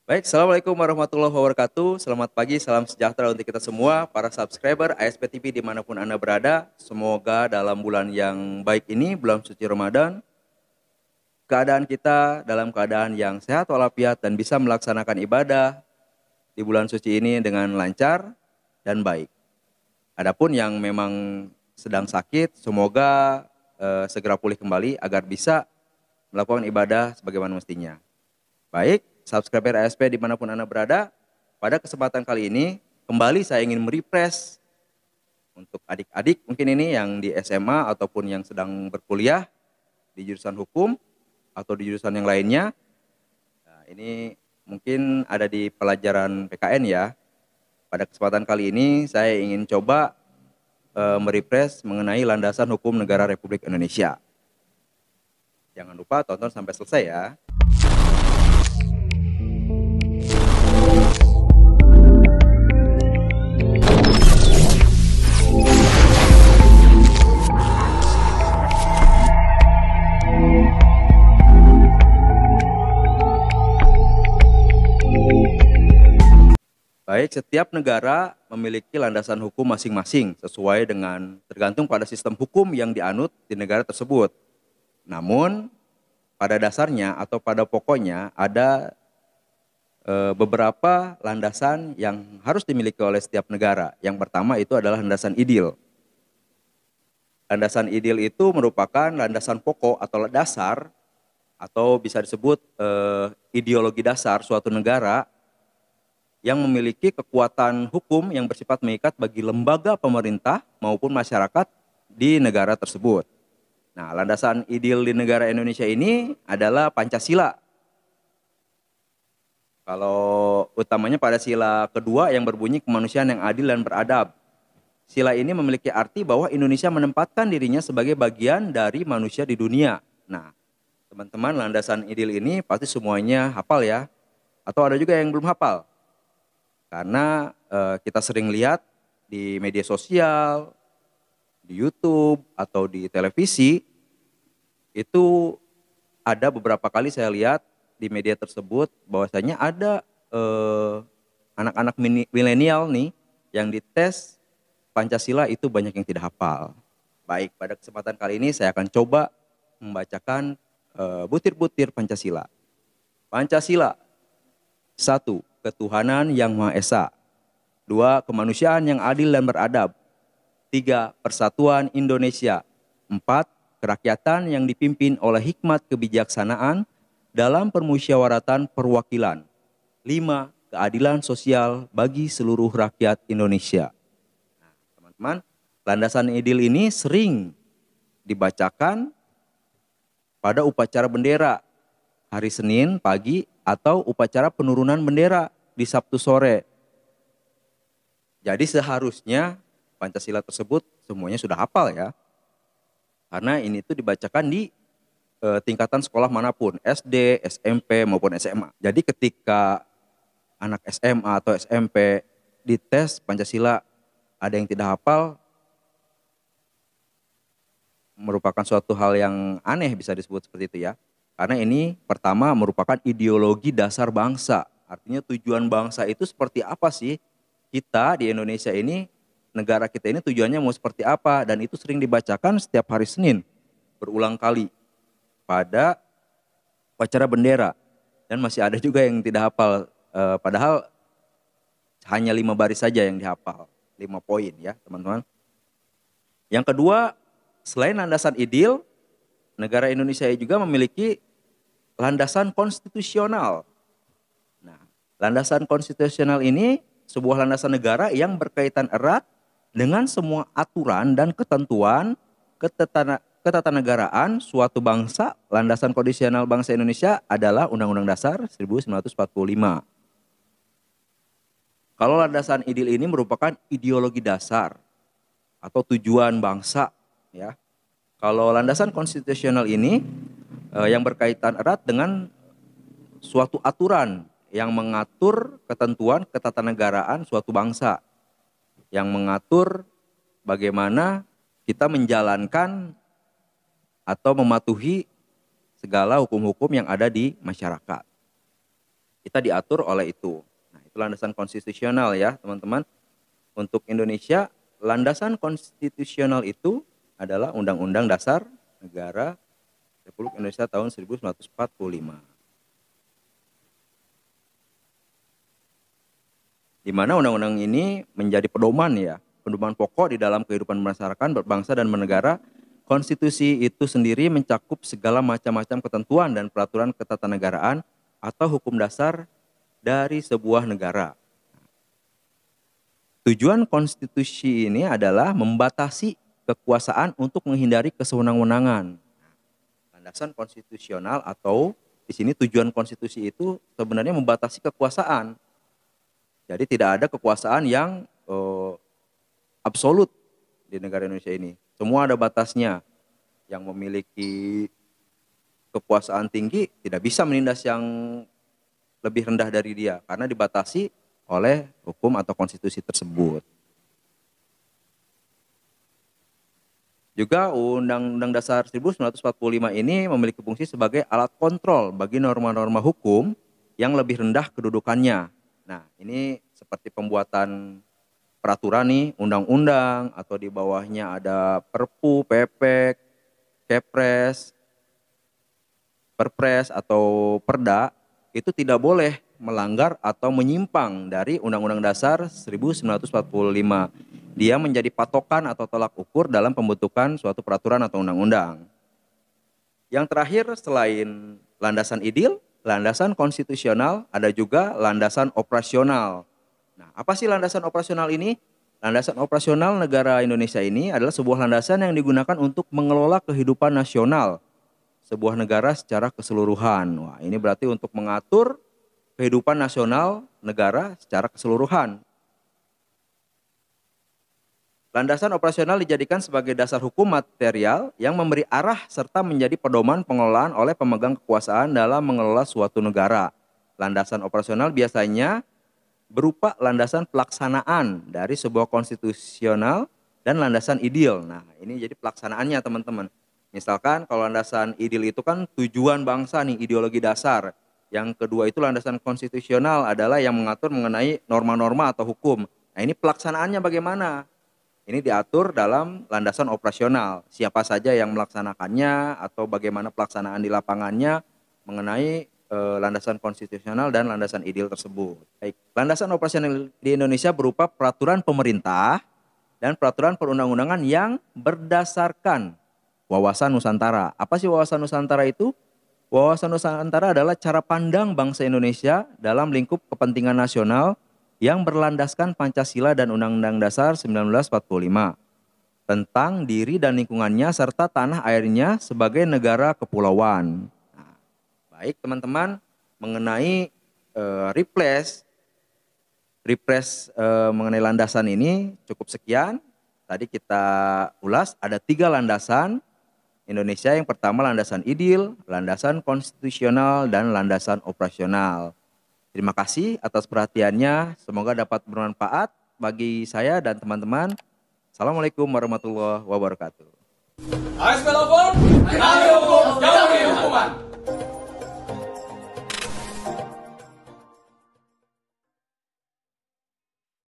Baik, Assalamualaikum warahmatullahi wabarakatuh. Selamat pagi, salam sejahtera untuk kita semua, para subscriber ASP TV dimanapun Anda berada. Semoga dalam bulan yang baik ini, bulan suci Ramadan, keadaan kita dalam keadaan yang sehat walafiat dan bisa melaksanakan ibadah di bulan suci ini dengan lancar dan baik. Adapun yang memang sedang sakit, semoga segera pulih kembali agar bisa melakukan ibadah sebagaimana mestinya. Baik, subscriber ASP dimanapun Anda berada, pada kesempatan kali ini kembali saya ingin merefresh untuk adik-adik mungkin ini yang di SMA ataupun yang sedang berkuliah di jurusan hukum atau di jurusan yang lainnya. Nah, ini mungkin ada di pelajaran PKN ya. Pada kesempatan kali ini saya ingin coba merefresh mengenai landasan hukum negara Republik Indonesia. Jangan lupa tonton sampai selesai ya. Baik, setiap negara memiliki landasan hukum masing-masing sesuai dengan tergantung pada sistem hukum yang dianut di negara tersebut. Namun, pada dasarnya atau pada pokoknya ada beberapa landasan yang harus dimiliki oleh setiap negara. Yang pertama itu adalah landasan ideal. Landasan ideal itu merupakan landasan pokok atau dasar atau bisa disebut ideologi dasar suatu negara yang memiliki kekuatan hukum yang bersifat mengikat bagi lembaga pemerintah maupun masyarakat di negara tersebut. Nah, landasan ideal di negara Indonesia ini adalah Pancasila. Kalau utamanya pada sila kedua yang berbunyi kemanusiaan yang adil dan beradab. Sila ini memiliki arti bahwa Indonesia menempatkan dirinya sebagai bagian dari manusia di dunia. Nah, teman-teman, landasan ideal ini pasti semuanya hafal ya. Atau ada juga yang belum hafal. Karena kita sering lihat di media sosial, di YouTube atau di televisi, itu ada beberapa kali saya lihat di media tersebut bahwasanya ada anak-anak milenial nih yang dites Pancasila itu banyak yang tidak hafal. Baik, pada kesempatan kali ini saya akan coba membacakan butir-butir Pancasila. Pancasila, 1. Ketuhanan yang Maha Esa. 2. Kemanusiaan yang adil dan beradab. 3. Persatuan Indonesia. 4. Kerakyatan yang dipimpin oleh hikmat kebijaksanaan dalam permusyawaratan perwakilan. 5. Keadilan sosial bagi seluruh rakyat Indonesia. Nah, teman-teman, landasan ideal ini sering dibacakan pada upacara bendera hari Senin pagi atau upacara penurunan bendera di Sabtu sore. Jadi seharusnya Pancasila tersebut semuanya sudah hafal ya. Karena ini tuh dibacakan di tingkatan sekolah manapun, SD, SMP maupun SMA. Jadi ketika anak SMA atau SMP dites Pancasila ada yang tidak hafal, merupakan suatu hal yang aneh bisa disebut seperti itu ya. Karena ini pertama merupakan ideologi dasar bangsa. Artinya tujuan bangsa itu seperti apa sih? Kita di Indonesia ini, negara kita ini tujuannya mau seperti apa? Dan itu sering dibacakan setiap hari Senin. Berulang kali. Pada upacara bendera. Dan masih ada juga yang tidak hafal. Padahal hanya 5 baris saja yang dihafal. 5 poin ya teman-teman. Yang kedua, selain landasan ideal, negara Indonesia juga memiliki landasan konstitusional. Nah, landasan konstitusional ini sebuah landasan negara yang berkaitan erat dengan semua aturan dan ketentuan ketatanegaraan suatu bangsa. Landasan konstitusional bangsa Indonesia adalah Undang-Undang Dasar 1945. Kalau landasan ideal ini merupakan ideologi dasar atau tujuan bangsa ya. Kalau landasan konstitusional ini yang berkaitan erat dengan suatu aturan yang mengatur ketentuan ketatanegaraan suatu bangsa, yang mengatur bagaimana kita menjalankan atau mematuhi segala hukum-hukum yang ada di masyarakat. kita diatur oleh itu. Nah, itu landasan konstitusional ya, teman-teman. Untuk Indonesia, landasan konstitusional itu adalah Undang-Undang Dasar Negara Republik Indonesia tahun 1945. Di mana undang-undang ini menjadi pedoman ya, pedoman pokok di dalam kehidupan masyarakat, berbangsa dan bernegara. Konstitusi itu sendiri mencakup segala macam-macam ketentuan dan peraturan ketatanegaraan atau hukum dasar dari sebuah negara. Tujuan konstitusi ini adalah membatasi kekuasaan untuk menghindari kesewenang-wenangan. Landasan konstitusional atau di sini tujuan konstitusi itu sebenarnya membatasi kekuasaan. Jadi tidak ada kekuasaan yang absolut di negara Indonesia ini. Semua ada batasnya. Yang memiliki kekuasaan tinggi tidak bisa menindas yang lebih rendah dari dia karena dibatasi oleh hukum atau konstitusi tersebut. Juga Undang-Undang Dasar 1945 ini memiliki fungsi sebagai alat kontrol bagi norma-norma hukum yang lebih rendah kedudukannya. Nah, ini seperti pembuatan peraturan nih, undang-undang, atau di bawahnya ada Perpu, PP, Kepres, Perpres, atau Perda, itu tidak boleh melanggar atau menyimpang dari Undang-Undang Dasar 1945. Dia menjadi patokan atau tolak ukur dalam pembentukan suatu peraturan atau undang-undang. Yang terakhir, selain landasan ideal, landasan konstitusional, ada juga landasan operasional. Nah, apa sih landasan operasional ini? Landasan operasional negara Indonesia ini adalah sebuah landasan yang digunakan untuk mengelola kehidupan nasional sebuah negara secara keseluruhan. Wah, ini berarti untuk mengatur kehidupan nasional negara secara keseluruhan. Landasan operasional dijadikan sebagai dasar hukum material yang memberi arah serta menjadi pedoman pengelolaan oleh pemegang kekuasaan dalam mengelola suatu negara. Landasan operasional biasanya berupa landasan pelaksanaan dari sebuah konstitusional dan landasan ideal. Nah, ini jadi pelaksanaannya teman-teman. Misalkan kalau landasan ideal itu kan tujuan bangsa nih, ideologi dasar. Yang kedua itu landasan konstitusional adalah yang mengatur mengenai norma-norma atau hukum. Nah, ini pelaksanaannya bagaimana? Ini diatur dalam landasan operasional. Siapa saja yang melaksanakannya atau bagaimana pelaksanaan di lapangannya mengenai landasan konstitusional dan landasan ideal tersebut. Baik, landasan operasional di Indonesia berupa peraturan pemerintah dan peraturan perundang-undangan yang berdasarkan wawasan Nusantara. Apa sih wawasan Nusantara itu? Wawasan Nusantara adalah cara pandang bangsa Indonesia dalam lingkup kepentingan nasional yang berlandaskan Pancasila dan Undang-Undang Dasar 1945 tentang diri dan lingkungannya serta tanah airnya sebagai negara kepulauan. Nah, baik teman-teman, mengenai refresh mengenai landasan ini cukup sekian. Tadi kita ulas ada 3 landasan Indonesia. Yang pertama landasan ideal, landasan konstitusional, dan landasan operasional. Terima kasih atas perhatiannya. Semoga dapat bermanfaat bagi saya dan teman-teman. Assalamualaikum warahmatullahi wabarakatuh. ASP lapor, kami hukum, jauhi hukuman.